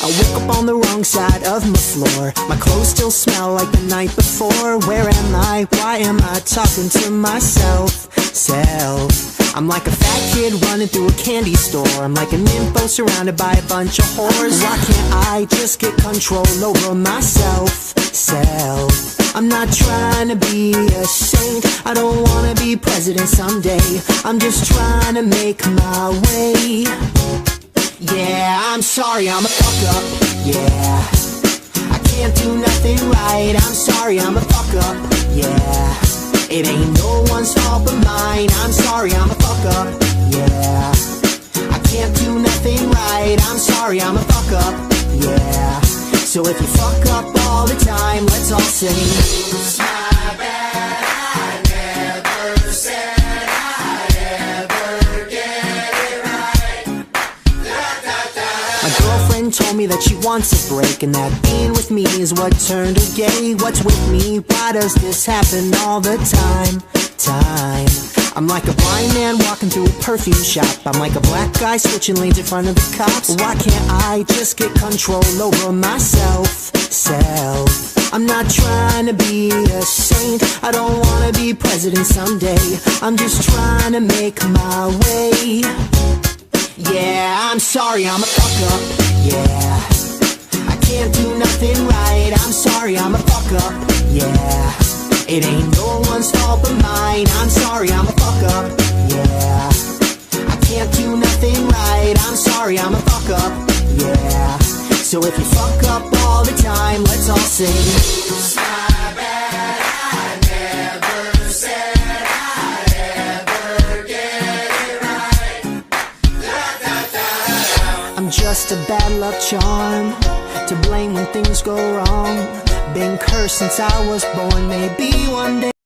I woke up on the wrong side of my floor. My clothes still smell like the night before. Where am I? Why am I talking to myself? I'm like a fat kid running through a candy store. I'm like an nympho surrounded by a bunch of whores. Why can't I just get control over myself? I'm not trying to be a saint. I don't wanna be president someday. I'm just trying to make my way. Yeah, I'm sorry, I'm a fuck up. Yeah, I can't do nothing right. I'm sorry, I'm a fuck up. Yeah, it ain't no one's fault but mine. I'm sorry, I'm a fuck up. Yeah, I can't do nothing right. I'm sorry, I'm a fuck up. Yeah, so if you fuck up all the time, let's all sing. It's my bad, I never said I'd ever get it right. My girlfriend told me that she wants a break, and that being with me is what turned her gay. What's with me? Why does this happen all the time? I'm like a blind man walking through a perfume shop. I'm like a black guy switching lanes in front of the cops. Why can't I just get control over myself? I'm not trying to be a saint. I don't wanna be president someday. I'm just trying to make my way. Yeah, I'm sorry, I'm a fuck up. Yeah, I can't do nothing right. I'm sorry, I'm a fuck up. Yeah, it ain't no one's fault but mine. I'm sorry, I'm a fuck up. Yeah, I can't do nothing right. I'm sorry, I'm a fuck up. Yeah, so if you fuck up all the time, let's all sing. It's my bad, I never said I'd ever get it right. I'm just a bad luck charm, to blame when things go wrong. Been cursed since I was born, maybe one day